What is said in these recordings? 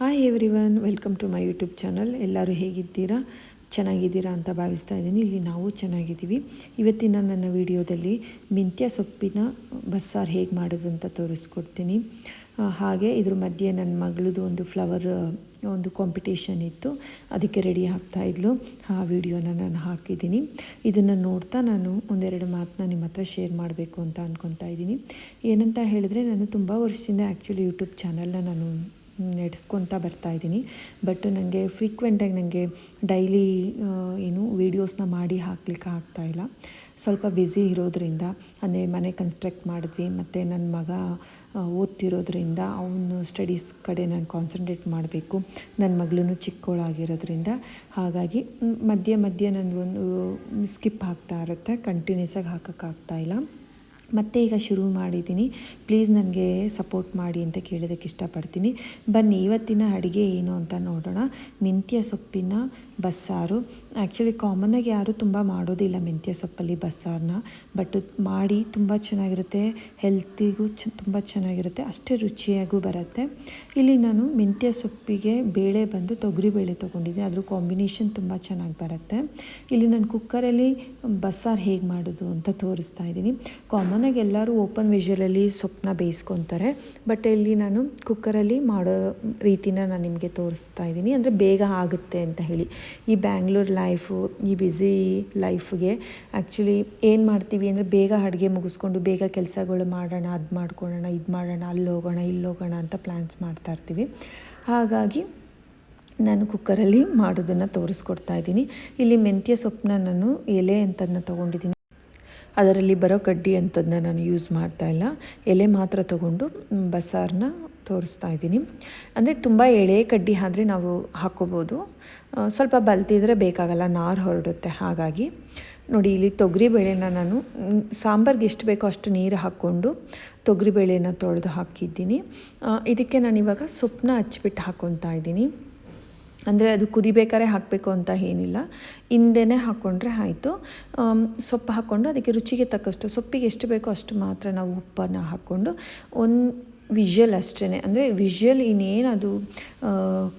Hi everyone, welcome to my YouTube channel. ಎಲ್ಲರೂ ಹೇಗಿದ್ದೀರಾ? ಚೆನ್ನಾಗಿದ್ದೀರಾ ಅಂತ ಭಾವಿಸ್ತಾ ಇದ್ದೀನಿ. ಇಲ್ಲಿ ನಾವು ಚೆನ್ನಾಗಿದ್ದೀವಿ. ಇವತ್ತಿನ ನನ್ನ ವಿಡಿಯೋದಲ್ಲಿ ಮೆಂತ್ಯ ಸೊಪ್ಪಿನ ಬಸ್ಸಾರು ಹೇಗೆ ಮಾಡೋದು ಅಂತ ತೋರಿಸ್ಕೊಡ್ತೀನಿ. ಹಾಗೆ ಇದ್ರ ಮಧ್ಯೆ ನನ್ನ ಮಗಳದು ಒಂದು ಕಾಂಪಿಟೇಷನ್ ಇತ್ತು, ಅದಕ್ಕೆ ರೆಡಿ ಆಗ್ತಾಯಿದ್ಲು. ಆ ವಿಡಿಯೋನ ನಾನು ಹಾಕಿದ್ದೀನಿ. ಇದನ್ನು ನೋಡ್ತಾ ನಾನು ಒಂದೆರಡು ಮಾತನ್ನ ನಿಮ್ಮ ಹತ್ರ ಶೇರ್ ಮಾಡಬೇಕು ಅಂತ ಅಂದ್ಕೊತಾ ಇದ್ದೀನಿ. ಏನಂತ ಹೇಳಿದ್ರೆ, ನಾನು ತುಂಬ ವರ್ಷದಿಂದ ಆ್ಯಕ್ಚುಲಿ ಯೂಟ್ಯೂಬ್ ಚಾನಲ್ನ ನಾನು ನಡೆಸ್ಕೊತಾ ಬರ್ತಾಯಿದ್ದೀನಿ. ಬಟ್ ನನಗೆ ಫ್ರೀಕ್ವೆಂಟಾಗಿ ನನಗೆ ಡೈಲಿ ವೀಡಿಯೋಸ್ನ ಮಾಡಿ ಹಾಕ್ಲಿಕ್ಕೆ ಆಗ್ತಾಯಿಲ್ಲ. ಸ್ವಲ್ಪ ಬ್ಯುಸಿ ಇರೋದ್ರಿಂದ, ಅಂದರೆ ಮನೆ ಕನ್ಸ್ಟ್ರಕ್ಟ್ ಮಾಡಿದ್ವಿ, ಮತ್ತು ನನ್ನ ಮಗ ಓದ್ತಿರೋದ್ರಿಂದ ಅವನು ಸ್ಟಡೀಸ್ ಕಡೆ ನಾನು ಕಾನ್ಸಂಟ್ರೇಟ್ ಮಾಡಬೇಕು. ನನ್ನ ಮಗಳೂ ಚಿಕ್ಕವಳಾಗಿರೋದ್ರಿಂದ ಹಾಗಾಗಿ ಮಧ್ಯೆ ನನಗೊಂದು ಸ್ಕಿಪ್ ಆಗ್ತಾ ಇರುತ್ತೆ, ಕಂಟಿನ್ಯೂಸ್ ಆಗಿ ಹಾಕೋಕ್ಕಾಗ್ತಾಯಿಲ್ಲ. ಮತ್ತೆ ಈಗ ಶುರು ಮಾಡಿದ್ದೀನಿ. ಪ್ಲೀಸ್ ನನಗೆ ಸಪೋರ್ಟ್ ಮಾಡಿ ಅಂತ ಕೇಳೋದಕ್ಕೆ ಇಷ್ಟಪಡ್ತೀನಿ. ಬನ್ನಿ ಇವತ್ತಿನ ಅಡುಗೆ ಏನು ಅಂತ ನೋಡೋಣ. ಮೆಂತ್ಯ ಸೊಪ್ಪಿನ ಬಸ್ಸಾರು. ಆ್ಯಕ್ಚುಲಿ ಕಾಮನ್ನಾಗಿ ಯಾರೂ ತುಂಬ ಮಾಡೋದಿಲ್ಲ ಮೆಂತ್ಯ ಸೊಪ್ಪಲ್ಲಿ ಬಸ್ಸಾರನ್ನ, ಬಟ್ ಮಾಡಿ ತುಂಬ ಚೆನ್ನಾಗಿರುತ್ತೆ, ಹೆಲ್ತಿಗೂ ತುಂಬ ಚೆನ್ನಾಗಿರುತ್ತೆ, ಅಷ್ಟೇ ರುಚಿಯಾಗೂ ಬರುತ್ತೆ. ಇಲ್ಲಿ ನಾನು ಮೆಂತ್ಯ ಸೊಪ್ಪಿಗೆ ಬೇಳೆ ಬಂದು ತೊಗರಿಬೇಳೆ ತೊಗೊಂಡಿದ್ದೆ, ಅದ್ರ ಕಾಂಬಿನೇಷನ್ ತುಂಬ ಚೆನ್ನಾಗಿ ಬರುತ್ತೆ. ಇಲ್ಲಿ ನಾನು ಕುಕ್ಕರಲ್ಲಿ ಬಸ್ಸಾರು ಹೇಗೆ ಮಾಡೋದು ಅಂತ ತೋರಿಸ್ತಾ ಇದ್ದೀನಿ. ಕಾಮನ್ನಾಗಿ ಎಲ್ಲರೂ ಓಪನ್ ವಿಷಲಲ್ಲಿ ಸೊಪ್ಪನ್ನ ಬೇಯಿಸ್ಕೊತಾರೆ, ಬಟ್ ಇಲ್ಲಿ ನಾನು ಕುಕ್ಕರಲ್ಲಿ ಮಾಡೋ ರೀತಿನ ನಾನು ನಿಮಗೆ ತೋರಿಸ್ತಾ ಇದ್ದೀನಿ, ಅಂದರೆ ಬೇಗ ಆಗುತ್ತೆ ಅಂತ ಹೇಳಿ. ಈ ಬ್ಯಾಂಗ್ಳೂರ್ ಲೈಫು, ಈ ಬ್ಯುಸಿ ಲೈಫ್ಗೆ ಆ್ಯಕ್ಚುಲಿ ಏನು ಮಾಡ್ತೀವಿ ಅಂದರೆ, ಬೇಗ ಅಡುಗೆ ಮುಗಿಸ್ಕೊಂಡು ಬೇಗ ಕೆಲಸಗಳು ಮಾಡೋಣ, ಅದು ಮಾಡ್ಕೊಳ್ಳೋಣ, ಇದು ಮಾಡೋಣ, ಅಲ್ಲಿ ಹೋಗೋಣ, ಇಲ್ಲಿ ಹೋಗೋಣ ಅಂತ ಪ್ಲ್ಯಾನ್ಸ್ ಮಾಡ್ತಾ ಇರ್ತೀವಿ. ಹಾಗಾಗಿ ನಾನು ಕುಕ್ಕರಲ್ಲಿ ಮಾಡೋದನ್ನು ತೋರಿಸ್ಕೊಡ್ತಾ ಇದ್ದೀನಿ. ಇಲ್ಲಿ ಮೆಂತ್ಯ ಸೊಪ್ಪನ್ನ ನಾನು ಎಲೆ ಅಂಥದನ್ನ ತೊಗೊಂಡಿದ್ದೀನಿ, ಅದರಲ್ಲಿ ಬರೋ ಕಡ್ಡಿ ಅಂಥದ್ದನ್ನ ನಾನು ಯೂಸ್ ಮಾಡ್ತಾಯಿಲ್ಲ, ಎಲೆ ಮಾತ್ರ ತೊಗೊಂಡು ಬಸ್ಸಾರನ್ನ ತೋರಿಸ್ತಾ ಇದ್ದೀನಿ. ಅಂದರೆ ತುಂಬ ಎಳೆ ಕಡ್ಡಿ ಆದರೆ ನಾವು ಹಾಕ್ಕೋಬೋದು, ಸ್ವಲ್ಪ ಬಲ್ತಿದ್ರೆ ಬೇಕಾಗಲ್ಲ, ನಾರು ಹೊರಡುತ್ತೆ. ಹಾಗಾಗಿ ನೋಡಿ, ಇಲ್ಲಿ ತೊಗರಿಬೇಳೆನ ನಾನು ಸಾಂಬಾರ್ಗೆ ಎಷ್ಟು ಬೇಕೋ ಅಷ್ಟು ನೀರು ಹಾಕ್ಕೊಂಡು ತೊಗರಿಬೇಳೆನ ತೊಳೆದು ಹಾಕಿದ್ದೀನಿ. ಇದಕ್ಕೆ ನಾನಿವಾಗ ಸೊಪ್ಪನ್ನ ಹಚ್ಬಿಟ್ಟು ಹಾಕ್ಕೊತಾ ಇದ್ದೀನಿ. ಅಂದರೆ ಅದು ಕುದಿಬೇಕಾದ್ರೆ ಹಾಕಬೇಕು ಅಂತ ಏನಿಲ್ಲ, ಹಿಂದೆನೇ ಹಾಕ್ಕೊಂಡ್ರೆ ಆಯಿತು. ಸೊಪ್ಪು ಹಾಕ್ಕೊಂಡು ಅದಕ್ಕೆ ರುಚಿಗೆ ತಕ್ಕಷ್ಟು, ಸೊಪ್ಪಿಗೆ ಎಷ್ಟು ಬೇಕೋ ಅಷ್ಟು ಮಾತ್ರ ನಾವು ಉಪ್ಪನ್ನು ಹಾಕ್ಕೊಂಡು ಒಂದು ವಿಷಲ್ ಅಷ್ಟೇ, ಅಂದರೆ ವಿಷಲ್ ಇನ್ನೇನದು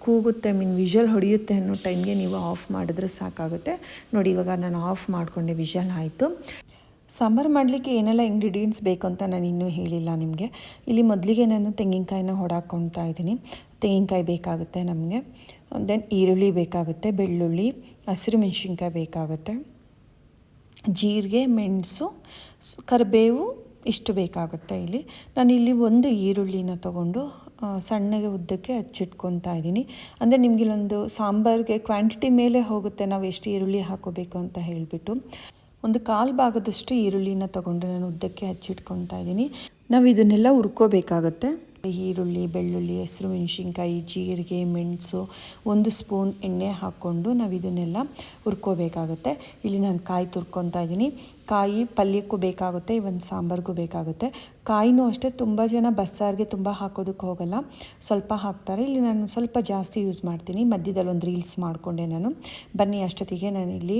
ಕೂಗುತ್ತೆ, ವಿಷಲ್ ಹೊಡೆಯುತ್ತೆ ಅನ್ನೋ ಟೈಮ್ಗೆ ನೀವು ಆಫ್ ಮಾಡಿದ್ರೆ ಸಾಕಾಗುತ್ತೆ. ನೋಡಿ, ಇವಾಗ ನಾನು ಆಫ್ ಮಾಡಿಕೊಂಡೆ, ವಿಷಲ್ ಆಯಿತು. ಸಾಂಬಾರು ಮಾಡಲಿಕ್ಕೆ ಏನೆಲ್ಲ ಇಂಗ್ರೀಡಿಯೆಂಟ್ಸ್ ಬೇಕು ಅಂತ ನಾನು ಇನ್ನೂ ಹೇಳಿಲ್ಲ ನಿಮಗೆ. ಇಲ್ಲಿ ಮೊದಲಿಗೆ ನಾನು ತೆಂಗಿನಕಾಯಿನ ಹೊಡಾಕ್ಕೊಳ್ತಾ ಇದ್ದೀನಿ. ತೆಂಗಿನಕಾಯಿ ಬೇಕಾಗುತ್ತೆ ನಮಗೆ, ದೆನ್ ಈರುಳ್ಳಿ ಬೇಕಾಗುತ್ತೆ, ಬೆಳ್ಳುಳ್ಳಿ, ಹಸಿರು ಮೆಣಸಿನ್ಕಾಯಿ ಬೇಕಾಗುತ್ತೆ, ಜೀರಿಗೆ, ಮೆಣಸು, ಕರಿಬೇವು ಇಷ್ಟು ಬೇಕಾಗುತ್ತೆ. ನಾನಿಲ್ಲಿ ಒಂದು ಈರುಳ್ಳಿನ ತೊಗೊಂಡು ಸಣ್ಣಗೆ ಉದ್ದಕ್ಕೆ ಹಚ್ಚಿಟ್ಕೊತಾ ಇದ್ದೀನಿ. ಅಂದರೆ ನಿಮಗಿಲ್ಲೊಂದು ಸಾಂಬಾರಿಗೆ ಕ್ವಾಂಟಿಟಿ ಮೇಲೆ ಹೋಗುತ್ತೆ ನಾವು ಎಷ್ಟು ಈರುಳ್ಳಿ ಹಾಕೋಬೇಕು ಅಂತ ಹೇಳಿಬಿಟ್ಟು. ಒಂದು 1/4 ಭಾಗದಷ್ಟು ಈರುಳ್ಳಿನ ತೊಗೊಂಡು ನಾನು ಉದ್ದಕ್ಕೆ ಹಚ್ಚಿಟ್ಕೊತಾ ಇದ್ದೀನಿ. ನಾವು ಇದನ್ನೆಲ್ಲ ಹುರ್ಕೋಬೇಕಾಗತ್ತೆ. ಈರುಳ್ಳಿ, ಬೆಳ್ಳುಳ್ಳಿ, ಹಸಿರು ಮೆಣಸಿನ್ಕಾಯಿ, ಜೀರಿಗೆ, ಮೆಣಸು, 1 ಸ್ಪೂನ್ ಎಣ್ಣೆ ಹಾಕ್ಕೊಂಡು ನಾವು ಇದನ್ನೆಲ್ಲ ಹುರ್ಕೋಬೇಕಾಗುತ್ತೆ. ಇಲ್ಲಿ ನಾನು ಕಾಯಿ ತುರ್ಕೊತಾ ಇದ್ದೀನಿ. ಕಾಯಿ ಪಲ್ಯಕ್ಕೂ ಬೇಕಾಗುತ್ತೆ, ಒಂದು ಸಾಂಬಾರಿಗೂ ಬೇಕಾಗುತ್ತೆ. ಕಾಯಿನೂ ಅಷ್ಟೇ, ತುಂಬ ಜನ ಬಸ್ಸಾರಿಗೆ ತುಂಬ ಹಾಕೋದಕ್ಕೆ ಹೋಗಲ್ಲ, ಸ್ವಲ್ಪ ಹಾಕ್ತಾರೆ. ಇಲ್ಲಿ ನಾನು ಸ್ವಲ್ಪ ಜಾಸ್ತಿ ಯೂಸ್ ಮಾಡ್ತೀನಿ. ಮಧ್ಯದಲ್ಲಿ ಒಂದು ರೀಲ್ಸ್ ಮಾಡಿಕೊಂಡೆ ನಾನು. ಬನ್ನಿ, ಅಷ್ಟೊತ್ತಿಗೆ ನಾನಿಲ್ಲಿ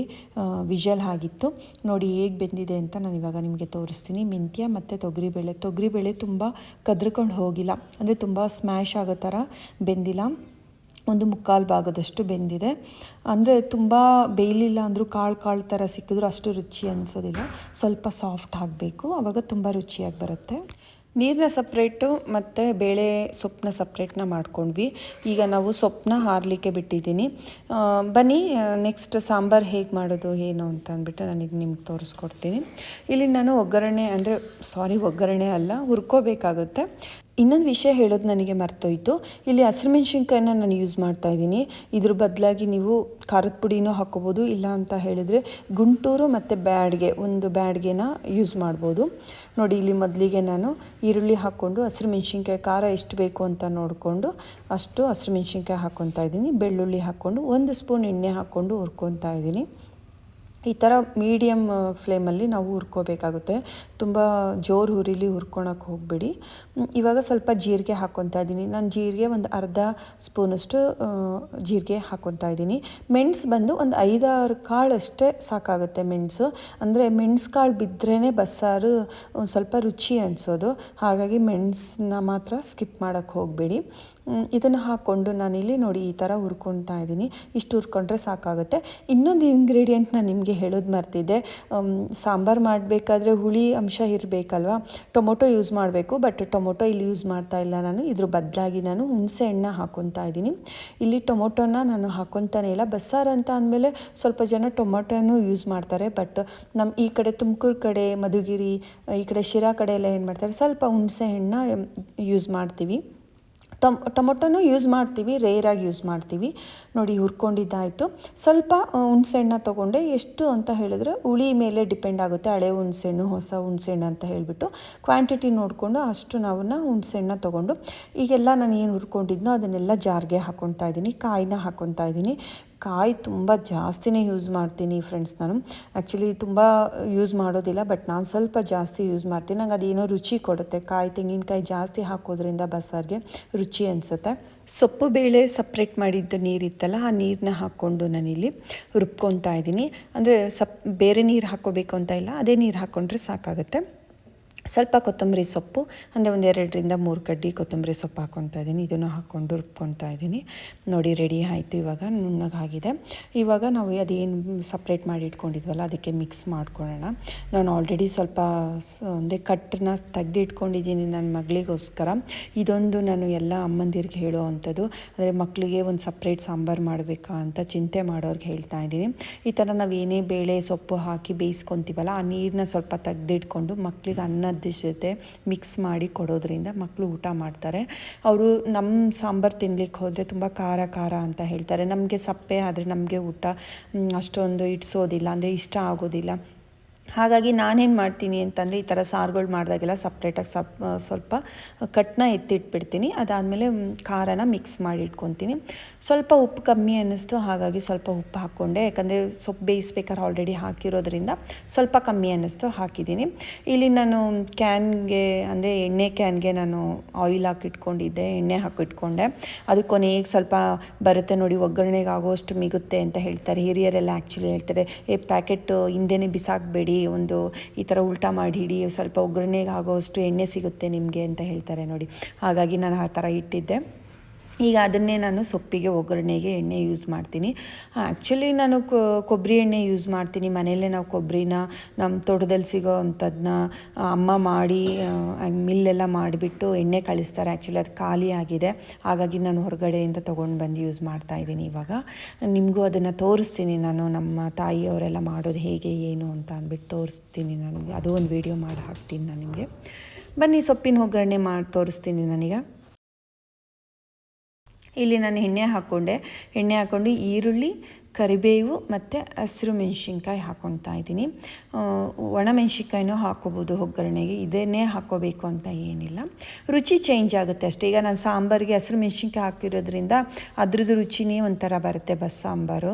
ವಿಷಲ್ ಆಗಿತ್ತು. ನೋಡಿ ಹೇಗೆ ಬೆಂದಿದೆ ಅಂತ ನಾನು ಇವಾಗ ನಿಮಗೆ ತೋರಿಸ್ತೀನಿ. ಮೆಂತ್ಯ ಮತ್ತು ತೊಗರಿಬೇಳೆ ತುಂಬ ಕದ್ರಕೊಂಡು ಹೋಗಿಲ್ಲ, ಅಂದರೆ ತುಂಬ ಸ್ಮ್ಯಾಶ್ ಆಗೋ ಥರ ಬೆಂದಿಲ್ಲ, ಒಂದು 1/4 ಭಾಗದಷ್ಟು ಬೆಂದಿದೆ. ಅಂದರೆ ತುಂಬ ಬೇಯಲಿಲ್ಲ ಅಂದರೂ ಕಾಳು ಥರ ಸಿಕ್ಕಿದ್ರು ಅಷ್ಟು ರುಚಿ ಅನಿಸೋದಿಲ್ಲ, ಸ್ವಲ್ಪ ಸಾಫ್ಟ್ ಆಗಬೇಕು, ಆವಾಗ ತುಂಬ ರುಚಿಯಾಗಿ ಬರುತ್ತೆ. ನೀರನ್ನ ಸಪ್ರೇಟು ಮತ್ತು ಬೇಳೆ ಸೊಪ್ಪನ್ನ ಸಪ್ರೇಟ್ನ ಮಾಡ್ಕೊಂಡ್ವಿ. ಈಗ ನಾವು ಸೊಪ್ಪನ್ನ ಹಾರಲಿಕ್ಕೆ ಬಿಟ್ಟಿದ್ದೀನಿ. ಬನ್ನಿ ನೆಕ್ಸ್ಟ್ ಸಾಂಬಾರು ಹೇಗೆ ಮಾಡೋದು ಏನು ಅಂತ ಅಂದ್ಬಿಟ್ಟು ನನಗೆ ನಿಮ್ಗೆ ತೋರಿಸ್ಕೊಡ್ತೀನಿ. ಇಲ್ಲಿ ನಾನು ಒಗ್ಗರಣೆ ಅಲ್ಲ, ಹುರ್ಕೋಬೇಕಾಗುತ್ತೆ. ಇನ್ನೊಂದು ವಿಷಯ ಹೇಳೋದು ನನಗೆ ಮರ್ತೋಯ್ತು. ಇಲ್ಲಿ ಹಸಿರು ಮೆಣಸಿನ್ಕಾಯಿನ ನಾನು ಯೂಸ್ ಮಾಡ್ತಾಯಿದ್ದೀನಿ. ಇದ್ರ ಬದಲಾಗಿ ನೀವು ಖಾರದ ಪುಡಿನೂ ಹಾಕ್ಕೋಬೋದು, ಇಲ್ಲ ಅಂತ ಹೇಳಿದರೆ ಗುಂಟೂರು ಮತ್ತು ಒಂದು ಬ್ಯಾಡ್ಗೆನ ಯೂಸ್ ಮಾಡ್ಬೋದು. ನೋಡಿ, ಇಲ್ಲಿ ಮೊದಲಿಗೆ ನಾನು ಈರುಳ್ಳಿ ಹಾಕ್ಕೊಂಡು ಹಸಿರು ಮೆಣಸಿನ್ಕಾಯಿ ಖಾರ ಎಷ್ಟು ಬೇಕು ಅಂತ ನೋಡಿಕೊಂಡು ಅಷ್ಟು ಹಸಿರು ಮೆಣಸಿನ್ಕಾಯಿ ಹಾಕ್ಕೊತಾ ಇದ್ದೀನಿ. ಬೆಳ್ಳುಳ್ಳಿ ಹಾಕ್ಕೊಂಡು 1 ಸ್ಪೂನ್ ಎಣ್ಣೆ ಹಾಕ್ಕೊಂಡು ಹುರ್ಕೊತಾ ಇದ್ದೀನಿ. ಈ ಥರ ಮೀಡಿಯಮ್ ಫ್ಲೇಮಲ್ಲಿ ನಾವು ಹುರ್ಕೋಬೇಕಾಗುತ್ತೆ, ತುಂಬ ಜೋರು ಹುರ್ಕೊಳಕ್ಕೆ ಹೋಗಬೇಡಿ. ಇವಾಗ ಸ್ವಲ್ಪ ಜೀರಿಗೆ ಹಾಕ್ಕೊತಾ ಇದ್ದೀನಿ. ನಾನು ಜೀರಿಗೆ ಒಂದು ಅರ್ಧ ಸ್ಪೂನಷ್ಟು ಜೀರಿಗೆ ಹಾಕ್ಕೊತಾ ಇದ್ದೀನಿ. ಮೆಣಸು ಬಂದು ಒಂದು 5-6 ಕಾಳು ಅಷ್ಟೇ ಸಾಕಾಗುತ್ತೆ ಮೆಣಸು. ಅಂದರೆ ಮೆಣಸು ಕಾಳು ಬಿದ್ರೇ ಬಸ್ಸಾರು ಒಂದು ಸ್ವಲ್ಪ ರುಚಿ ಅನಿಸೋದು, ಹಾಗಾಗಿ ಮೆಣಸನ್ನ ಮಾತ್ರ ಸ್ಕಿಪ್ ಮಾಡೋಕ್ಕೆ ಹೋಗಬೇಡಿ. ಇದನ್ನು ಹಾಕ್ಕೊಂಡು ನಾನಿಲ್ಲಿ ನೋಡಿ ಈ ಥರ ಹುರ್ಕೊಳ್ತಾ ಇದ್ದೀನಿ. ಇಷ್ಟು ಹುರ್ಕೊಂಡ್ರೆ ಸಾಕಾಗುತ್ತೆ. ಇನ್ನೊಂದು ಇಂಗ್ರೀಡಿಯೆಂಟ್ ನಾನು ನಿಮಗೆ ಹೇಳೋದು ಮರ್ತಿದ್ದೆ. ಸಾಂಬಾರು ಮಾಡಬೇಕಾದ್ರೆ ಹುಳಿ ಅಂಶ ಇರಬೇಕಲ್ವ, ಟೊಮೊಟೊ ಯೂಸ್ ಮಾಡಬೇಕು. ಬಟ್ ಟೊಮೊಟೊ ಇಲ್ಲಿ ಯೂಸ್ ಮಾಡ್ತಾ ಇಲ್ಲ ನಾನು. ಇದ್ರ ಬದಲಾಗಿ ನಾನು ಹುಣಸೆ ಹಣ್ಣು ಹಾಕ್ಕೊತಾ ಇದ್ದೀನಿ. ಇಲ್ಲಿ ಟೊಮೊಟೊನ ನಾನು ಹಾಕ್ಕೊತಾನೆ ಇಲ್ಲ. ಬಸ್ಸಾರು ಅಂತ ಅಂದಮೇಲೆ ಸ್ವಲ್ಪ ಜನ ಟೊಮೊಟೊನೂ ಯೂಸ್ ಮಾಡ್ತಾರೆ. ಬಟ್ ನಮ್ಮ ಈ ಕಡೆ ತುಮಕೂರು ಕಡೆ, ಮಧುಗಿರಿ, ಈ ಕಡೆ ಶಿರಾ ಕಡೆ ಎಲ್ಲ ಏನು ಮಾಡ್ತಾರೆ, ಸ್ವಲ್ಪ ಹುಣಸೆ ಹಣ್ಣು ಯೂಸ್ ಮಾಡ್ತೀವಿ. ಟೊಮೊಟೊನೂ ಯೂಸ್ ಮಾಡ್ತೀವಿ, ರೇರಾಗಿ ಯೂಸ್ ಮಾಡ್ತೀವಿ. ನೋಡಿ ಹುರ್ಕೊಂಡಿದ್ದಾಯಿತು. ಸ್ವಲ್ಪ ಹುಣಸೆಹಣ್ಣ ತೊಗೊಂಡೆ. ಎಷ್ಟು ಅಂತ ಹೇಳಿದ್ರೆ ಹುಳಿ ಮೇಲೆ ಡಿಪೆಂಡ್ ಆಗುತ್ತೆ. ಹಳೆ ಹುಣಸೆಹಣ್ಣು, ಹೊಸ ಹುಣಸೆಹಣ್ಣು ಅಂತ ಹೇಳಿಬಿಟ್ಟು ಕ್ವಾಂಟಿಟಿ ನೋಡಿಕೊಂಡು ಅಷ್ಟು ನಾವನ್ನ ಹುಣಸೆಹಣ್ಣ ತೊಗೊಂಡು ಈಗೆಲ್ಲ ನಾನು ಏನು ಹುರ್ಕೊಂಡಿದ್ನೋ ಅದನ್ನೆಲ್ಲ ಜಾರ್ಗೆ ಹಾಕ್ಕೊತಾ ಇದ್ದೀನಿ. ಕಾಯಿನ ಹಾಕ್ಕೊತಾ ಇದ್ದೀನಿ. ಕಾಯಿ ತುಂಬ ಜಾಸ್ತಿನೇ ಯೂಸ್ ಮಾಡ್ತೀನಿ ಫ್ರೆಂಡ್ಸ್. ನಾನು ಆ್ಯಕ್ಚುಲಿ ತುಂಬ ಯೂಸ್ ಮಾಡೋದಿಲ್ಲ, ಬಟ್ ನಾನು ಸ್ವಲ್ಪ ಜಾಸ್ತಿ ಯೂಸ್ ಮಾಡ್ತೀನಿ. ನಂಗೆ ಅದೇನೋ ರುಚಿ ಕೊಡುತ್ತೆ. ಕಾಯಿ, ತೆಂಗಿನಕಾಯಿ ಜಾಸ್ತಿ ಹಾಕೋದ್ರಿಂದ ಬಸ್ಸಾರಿಗೆ ರುಚಿ ಅನಿಸುತ್ತೆ. ಸೊಪ್ಪು ಬೇಳೆ ಸಪ್ರೇಟ್ ಮಾಡಿದ್ದು ನೀರಿತ್ತಲ್ಲ, ಆ ನೀರನ್ನ ಹಾಕ್ಕೊಂಡು ನಾನಿಲ್ಲಿ ರುಬ್ಕೊತಾ ಇದ್ದೀನಿ. ಅಂದರೆ ಬೇರೆ ನೀರು ಹಾಕ್ಕೋಬೇಕು ಅಂತ ಇಲ್ಲ, ಅದೇ ನೀರು ಹಾಕ್ಕೊಂಡ್ರೆ ಸಾಕಾಗುತ್ತೆ. ಸ್ವಲ್ಪ ಕೊತ್ತಂಬರಿ ಸೊಪ್ಪು, ಅಂದರೆ ಒಂದು 2-3 ಕಡ್ಡಿ ಕೊತ್ತಂಬರಿ ಸೊಪ್ಪು ಹಾಕ್ಕೊತಾ ಇದ್ದೀನಿ. ಇದನ್ನು ಹಾಕ್ಕೊಂಡು ರುಬ್ಕೊತಾ ಇದ್ದೀನಿ. ನೋಡಿ ರೆಡಿ ಆಯಿತು. ಇವಾಗ ನುಣ್ಣಗಾಗಿದೆ. ಇವಾಗ ನಾವು ಅದೇನು ಸಪ್ರೇಟ್ ಮಾಡಿ ಇಟ್ಕೊಂಡಿದ್ವಲ್ಲ ಅದಕ್ಕೆ ಮಿಕ್ಸ್ ಮಾಡ್ಕೊಳ್ಳೋಣ. ನಾನು ಆಲ್ರೆಡಿ ಸ್ವಲ್ಪ ಒಂದೇ ಕಟ್ಟನ್ನ ತೆಗೆದಿಟ್ಕೊಂಡಿದ್ದೀನಿ ನನ್ನ ಮಗಳಿಗೋಸ್ಕರ. ಇದೊಂದು ನಾನು ಎಲ್ಲ ಅಮ್ಮಂದಿರಿಗೆ ಹೇಳೋ ಅಂಥದ್ದು. ಅಂದರೆ ಮಕ್ಕಳಿಗೆ ಒಂದು ಸಪ್ರೇಟ್ ಸಾಂಬಾರು ಮಾಡಬೇಕಾ ಅಂತ ಚಿಂತೆ ಮಾಡೋರಿಗೆ ಹೇಳ್ತಾ ಇದ್ದೀನಿ. ಈ ಥರ ನಾವು ಏನೇ ಬೇಳೆ ಸೊಪ್ಪು ಹಾಕಿ ಬೇಯಿಸ್ಕೊತೀವಲ್ಲ, ಆ ನೀರನ್ನ ಸ್ವಲ್ಪ ತೆಗೆದಿಟ್ಕೊಂಡು ಮಕ್ಕಳಿಗೆ ಅನ್ನದ ಜೊತೆ ಮಿಕ್ಸ್ ಮಾಡಿ ಕೊಡೋದ್ರಿಂದ ಮಕ್ಕಳು ಊಟ ಮಾಡ್ತಾರೆ. ಅವರು ನಮ್ಮ ಸಾಂಬಾರು ತಿನ್ಲಿಕ್ಕೆ ಹೋದರೆ ತುಂಬ ಖಾರ ಖಾರ ಅಂತ ಹೇಳ್ತಾರೆ. ನಮಗೆ ಸಪ್ಪೆ ಆದರೆ ನಮಗೆ ಊಟ ಅಷ್ಟೊಂದು ಇಡ್ಸೋದಿಲ್ಲ, ಅಂದರೆ ಇಷ್ಟ ಆಗೋದಿಲ್ಲ. ಹಾಗಾಗಿ ನಾನೇನು ಮಾಡ್ತೀನಿ ಅಂತಂದರೆ, ಈ ಥರ ಸಾರುಗಳು ಮಾಡಿದಾಗೆಲ್ಲ ಸಪ್ರೇಟಾಗಿ ಸ್ವಲ್ಪ ಕಟ್ಟನ್ನ ಎತ್ತಿಟ್ಬಿಡ್ತೀನಿ. ಅದಾದಮೇಲೆ ಖಾರನ ಮಿಕ್ಸ್ ಮಾಡಿ ಇಟ್ಕೊತೀನಿ. ಸ್ವಲ್ಪ ಉಪ್ಪು ಕಮ್ಮಿ ಅನ್ನಿಸ್ತು, ಹಾಗಾಗಿ ಸ್ವಲ್ಪ ಉಪ್ಪು ಹಾಕ್ಕೊಂಡೆ. ಯಾಕಂದರೆ ಸೊಪ್ಪು ಬೇಯಿಸ್ಬೇಕಾದ್ರೆ ಆಲ್ರೆಡಿ ಹಾಕಿರೋದ್ರಿಂದ ಸ್ವಲ್ಪ ಕಮ್ಮಿ ಅನ್ನಿಸ್ತು, ಹಾಕಿದ್ದೀನಿ. ಇಲ್ಲಿ ನಾನು ಕ್ಯಾನ್ಗೆ, ಅಂದರೆ ಎಣ್ಣೆ ಕ್ಯಾನ್ಗೆ ನಾನು ಆಯಿಲ್ ಹಾಕಿಟ್ಕೊಂಡಿದ್ದೆ, ಎಣ್ಣೆ ಹಾಕಿಟ್ಕೊಂಡೆ. ಅದು ಕೊನೆಗೆ ಸ್ವಲ್ಪ ಬರುತ್ತೆ ನೋಡಿ, ಒಗ್ಗರಣೆಗೆ ಆಗೋಷ್ಟು ಮಿಗುತ್ತೆ ಅಂತ ಹೇಳ್ತಾರೆ ಹಿರಿಯರೆಲ್ಲ. ಆ್ಯಕ್ಚುಲಿ ಹೇಳ್ತಾರೆ, ಪ್ಯಾಕೆಟ್ ಹಿಂದೆನೇ ಬಿಸಾಕಬೇಡಿ, ಒಂದು ಈ ಥರ ಉಲ್ಟಾ ಮಾಡಿ ಹಿಡಿ, ಸ್ವಲ್ಪ ಒಗ್ಗರಣೆಗೆ ಆಗೋಷ್ಟು ಎಣ್ಣೆ ಸಿಗುತ್ತೆ ನಿಮಗೆ ಅಂತ ಹೇಳ್ತಾರೆ ನೋಡಿ. ಹಾಗಾಗಿ ನಾನು ಆ ಥರ ಇಟ್ಟಿದ್ದೆ. ಈಗ ಅದನ್ನೇ ನಾನು ಸೊಪ್ಪಿಗೆ ಒಗ್ಗರಣೆಗೆ ಎಣ್ಣೆ ಯೂಸ್ ಮಾಡ್ತೀನಿ. ಆ್ಯಕ್ಚುಲಿ ನಾನು ಕೊಬ್ಬರಿ ಎಣ್ಣೆ ಯೂಸ್ ಮಾಡ್ತೀನಿ. ಮನೆಯಲ್ಲೇ ನಾವು ಕೊಬ್ಬರಿನ ನಮ್ಮ ತೋಟದಲ್ಲಿ ಸಿಗೋ ಅಂಥದ್ದನ್ನ ಅಮ್ಮ ಮಾಡಿ ಮಿಲ್ಲೆಲ್ಲ ಮಾಡಿಬಿಟ್ಟು ಎಣ್ಣೆ ಕಳಿಸ್ತಾರೆ. ಆ್ಯಕ್ಚುಲಿ ಅದು ಖಾಲಿ ಆಗಿದೆ, ಹಾಗಾಗಿ ನಾನು ಹೊರಗಡೆಯಿಂದ ತೊಗೊಂಡು ಬಂದು ಯೂಸ್ ಮಾಡ್ತಾಯಿದ್ದೀನಿ. ಇವಾಗ ನಿಮಗೂ ಅದನ್ನು ತೋರಿಸ್ತೀನಿ ನಾನು, ನಮ್ಮ ತಾಯಿಯವರೆಲ್ಲ ಮಾಡೋದು ಹೇಗೆ ಏನು ಅಂತ ಅಂದ್ಬಿಟ್ಟು ತೋರಿಸ್ತೀನಿ. ನನಗೆ ಅದು ಒಂದು ವೀಡಿಯೋ ಮಾಡಿ ಹಾಕ್ತೀನಿ ನಾನು ನಿಮಗೆ. ಬನ್ನಿ ಸೊಪ್ಪಿನ ಒಗ್ಗರಣೆ ಮಾಡಿ ತೋರಿಸ್ತೀನಿ ನಾನೀಗ. ಇಲ್ಲಿ ನಾನು ಎಣ್ಣೆ ಹಾಕ್ಕೊಂಡು ಈರುಳ್ಳಿ, ಕರಿಬೇವು ಮತ್ತು ಹಸಿರು ಮೆಣಸಿನ್ಕಾಯಿ ಹಾಕ್ಕೊತಾ ಇದ್ದೀನಿ. ಒಣಮೆಣ್ಸಿನ್ಕಾಯಿನೂ ಹಾಕ್ಕೋಬೋದು ಒಗ್ಗರಣೆಗೆ, ಇದನ್ನೇ ಹಾಕ್ಕೋಬೇಕು ಅಂತ ಏನಿಲ್ಲ. ರುಚಿ ಚೇಂಜ್ ಆಗುತ್ತೆ ಅಷ್ಟೇ. ಈಗ ನಾನು ಸಾಂಬಾರಿಗೆ ಹಸಿರು ಮೆಣಸಿನ್ಕಾಯಿ ಹಾಕಿರೋದ್ರಿಂದ ಅದ್ರದ್ದು ರುಚಿನೇ ಒಂಥರ ಬರುತ್ತೆ ಬಸ್ಸಾಂಬಾರು.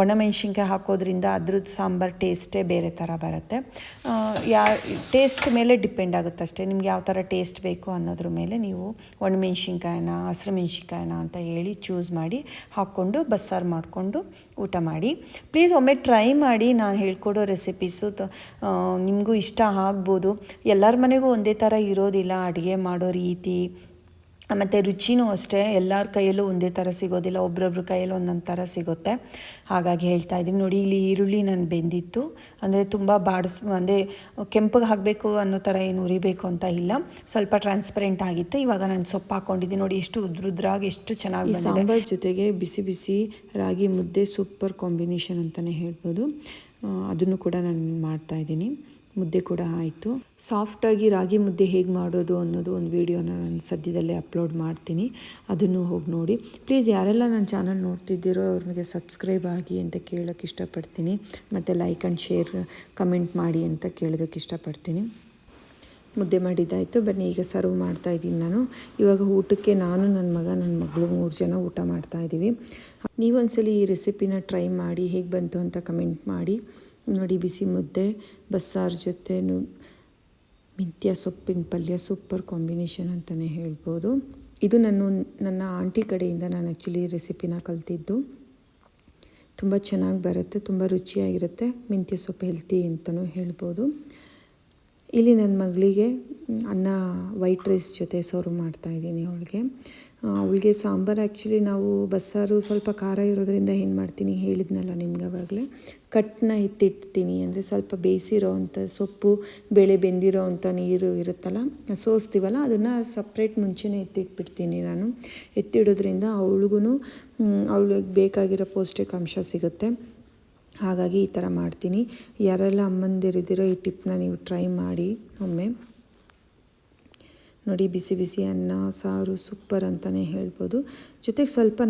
ಒಣಮೆಣ್ಸಿನ್ಕಾಯಿ ಹಾಕೋದ್ರಿಂದ ಅದ್ರದ್ದು ಸಾಂಬಾರು ಟೇಸ್ಟೇ ಬೇರೆ ಥರ ಬರುತ್ತೆ. ಟೇಸ್ಟ್ ಮೇಲೆ ಡಿಪೆಂಡ್ ಆಗುತ್ತೆ ಅಷ್ಟೇ. ನಿಮ್ಗೆ ಯಾವ ಥರ ಟೇಸ್ಟ್ ಬೇಕು ಅನ್ನೋದ್ರ ಮೇಲೆ ನೀವು ಒಣಮೆಣ್ಸಿನ್ಕಾಯಿನ, ಹಸಿರು ಮೆಣ್ಸಿನ್ಕಾಯಿನ ಅಂತ ಹೇಳಿ ಚೂಸ್ ಮಾಡಿ ಹಾಕ್ಕೊಂಡು ಬಸ್ಸಾರು ಮಾಡಿಕೊಂಡು ಊಟ ಮಾಡಿ. ಪ್ಲೀಸ್ ಒಮ್ಮೆ ಟ್ರೈ ಮಾಡಿ. ನಾನು ಹೇಳ್ಕೊಡೋ ರೆಸಿಪೀಸು ನಿಮಗೂ ಇಷ್ಟ ಆಗ್ಬೋದು. ಎಲ್ಲರ ಮನೆಗೂ ಒಂದೇ ಥರ ಇರೋದಿಲ್ಲ ಅಡುಗೆ ಮಾಡೋ ರೀತಿ, ಮತ್ತು ರುಚಿನೂ ಅಷ್ಟೇ ಎಲ್ಲರ ಕೈಯಲ್ಲೂ ಒಂದೇ ಥರ ಸಿಗೋದಿಲ್ಲ. ಒಬ್ರೊಬ್ರ ಕೈಯಲ್ಲೂ ಒಂದೊಂದು ಥರ ಸಿಗುತ್ತೆ. ಹಾಗಾಗಿ ಹೇಳ್ತಾ ಇದ್ದೀನಿ ನೋಡಿ. ಇಲ್ಲಿ ಈರುಳ್ಳಿ ನಾನು ಬೆಂದಿತ್ತು, ಅಂದರೆ ತುಂಬ ಅಂದರೆ ಕೆಂಪಗೆ ಹಾಕಬೇಕು ಅನ್ನೋ ಥರ ಏನು ಉರಿಬೇಕು ಅಂತ ಇಲ್ಲ, ಸ್ವಲ್ಪ ಟ್ರಾನ್ಸ್ಪರೆಂಟ್ ಆಗಿತ್ತು. ಇವಾಗ ನಾನು ಸೊಪ್ಪು ಹಾಕ್ಕೊಂಡಿದ್ದೀನಿ ನೋಡಿ, ಎಷ್ಟು ಉದ್ರುದ್ರಾಗಿ ಎಷ್ಟು ಚೆನ್ನಾಗಿ ಬಂದಿದೆ. ಸಾಂಬಾರು ಜೊತೆಗೆ ಬಿಸಿ ಬಿಸಿ ರಾಗಿ ಮುದ್ದೆ ಸೂಪರ್ ಕಾಂಬಿನೇಷನ್ ಅಂತಲೇ ಹೇಳ್ಬೋದು. ಅದನ್ನು ಕೂಡ ನಾನು ಮಾಡ್ತಾಯಿದ್ದೀನಿ. ಮುದ್ದೆ ಕೂಡ ಆಯಿತು. ಸಾಫ್ಟಾಗಿ ರಾಗಿ ಮುದ್ದೆ ಹೇಗೆ ಮಾಡೋದು ಅನ್ನೋದು ಒಂದು ವೀಡಿಯೋನ ನಾನು ಸದ್ಯದಲ್ಲೇ ಅಪ್ಲೋಡ್ ಮಾಡ್ತೀನಿ, ಅದನ್ನು ಹೋಗಿ ನೋಡಿ. ಪ್ಲೀಸ್ ಯಾರೆಲ್ಲ ನನ್ನ ಚಾನಲ್ ನೋಡ್ತಿದ್ದೀರೋ ಅವ್ರಿಗೆ ಸಬ್ಸ್ಕ್ರೈಬ್ ಆಗಿ ಅಂತ ಕೇಳೋಕ್ಕೆ ಇಷ್ಟಪಡ್ತೀನಿ. ಮತ್ತು ಲೈಕ್ ಆ್ಯಂಡ್ ಶೇರ್, ಕಮೆಂಟ್ ಮಾಡಿ ಅಂತ ಕೇಳೋದಕ್ಕೆ ಇಷ್ಟಪಡ್ತೀನಿ. ಮುದ್ದೆ ಮಾಡಿದ್ದಾಯಿತು. ಬನ್ನಿ ಈಗ ಸರ್ವ್ ಮಾಡ್ತಾಯಿದ್ದೀನಿ ನಾನು. ಇವಾಗ ಊಟಕ್ಕೆ ನಾನು, ನನ್ನ ಮಗ, ನನ್ನ ಮಗಳು 3 ಜನ ಊಟ ಮಾಡ್ತಾಯಿದ್ದೀವಿ. ನೀವೊಂದ್ಸಲಿ ಈ ರೆಸಿಪಿನ ಟ್ರೈ ಮಾಡಿ ಹೇಗೆ ಬಂತು ಅಂತ ಕಮೆಂಟ್ ಮಾಡಿ. ನೋಡಿ, ಬಿಸಿ ಮುದ್ದೆ ಬಸ್ಸಾರು ಜೊತೆ ಮೆಂತ್ಯ ಸೊಪ್ಪಿನ ಪಲ್ಯ ಸೂಪರ್ ಕಾಂಬಿನೇಷನ್ ಅಂತಲೇ ಹೇಳ್ಬೋದು. ಇದು ನನ್ನ ಆಂಟಿ ಕಡೆಯಿಂದ ನಾನು ಆ್ಯಕ್ಚುಲಿ ರೆಸಿಪಿನ ಕಲ್ತಿದ್ದು. ತುಂಬ ಚೆನ್ನಾಗಿ ಬರುತ್ತೆ, ತುಂಬ ರುಚಿಯಾಗಿರುತ್ತೆ. ಮೆಂತ್ಯ ಸೊಪ್ಪು ಹೆಲ್ತಿ ಅಂತಲೂ ಹೇಳ್ಬೋದು. ಇಲ್ಲಿ ನನ್ನ ಮಗಳಿಗೆ ಅನ್ನ ವೈಟ್ ರೈಸ್ ಜೊತೆ ಸರ್ವ್ ಮಾಡ್ತಾಯಿದ್ದೀನಿ ಅವಳಿಗೆ ಸಾಂಬಾರು ಆ್ಯಕ್ಚುಲಿ ನಾವು ಬಸ್ಸಾರು ಸ್ವಲ್ಪ ಖಾರ ಇರೋದ್ರಿಂದ ಏನು ಮಾಡ್ತೀನಿ ಹೇಳಿದ್ನಲ್ಲ ನಿಮ್ಗೆ ಆವಾಗಲೇ ಕಟ್ಟನ್ನ ಎತ್ತಿಡ್ತೀನಿ. ಅಂದರೆ ಸ್ವಲ್ಪ ಬೇಯಿಸಿರೋ ಅಂಥ ಸೊಪ್ಪು ಬೇಳೆ ಬೆಂದಿರೋ ಅಂಥ ನೀರು ಇರುತ್ತಲ್ಲ ಸೋಸ್ತೀವಲ್ಲ ಅದನ್ನು ಸಪ್ರೇಟ್ ಮುಂಚೆನೇ ಎತ್ತಿಟ್ಬಿಡ್ತೀನಿ ನಾನು. ಎತ್ತಿಡೋದ್ರಿಂದ ಅವಳಿಗೆ ಬೇಕಾಗಿರೋ ಪೌಷ್ಟಿಕಾಂಶ ಸಿಗುತ್ತೆ. ಹಾಗಾಗಿ ಈ ಥರ ಮಾಡ್ತೀನಿ. ಯಾರೆಲ್ಲ ಅಮ್ಮಂದಿರಿದ್ದೀರೋ ಈ ಟಿಪ್ನ ನೀವು ಟ್ರೈ ಮಾಡಿ ಒಮ್ಮೆ. ನೋಡಿ ಬಿಸಿ ಬಿಸಿ ಅನ್ನ ಸಾರು ಸೂಪರ್ ಅಂತಲೇ ಹೇಳ್ಬೋದು. ಜೊತೆಗೆ ಸ್ವಲ್ಪ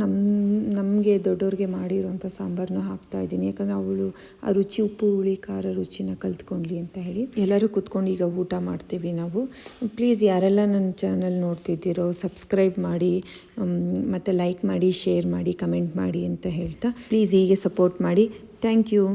ನಮಗೆ ದೊಡ್ಡವ್ರಿಗೆ ಮಾಡಿರೋಂಥ ಸಾಂಬಾರನ್ನ ಹಾಕ್ತಾಯಿದ್ದೀನಿ. ಯಾಕಂದರೆ ಅವಳು ಆ ರುಚಿ ಉಪ್ಪು ಹುಳಿ ಖಾರ ರುಚಿನ ಕಲ್ತ್ಕೊಳ್ಳಿ ಅಂತ ಹೇಳಿ. ಎಲ್ಲರೂ ಕೂತ್ಕೊಂಡು ಈಗ ಊಟ ಮಾಡ್ತೀವಿ ನಾವು. ಪ್ಲೀಸ್ ಯಾರೆಲ್ಲ ನನ್ನ ಚಾನಲ್ ನೋಡ್ತಿದ್ದೀರೋ ಸಬ್ಸ್ಕ್ರೈಬ್ ಮಾಡಿ, ಮತ್ತು ಲೈಕ್ ಮಾಡಿ, ಶೇರ್ ಮಾಡಿ, ಕಮೆಂಟ್ ಮಾಡಿ ಅಂತ ಹೇಳ್ತಾ ಪ್ಲೀಸ್ ಹೀಗೆ ಸಪೋರ್ಟ್ ಮಾಡಿ. Thank you.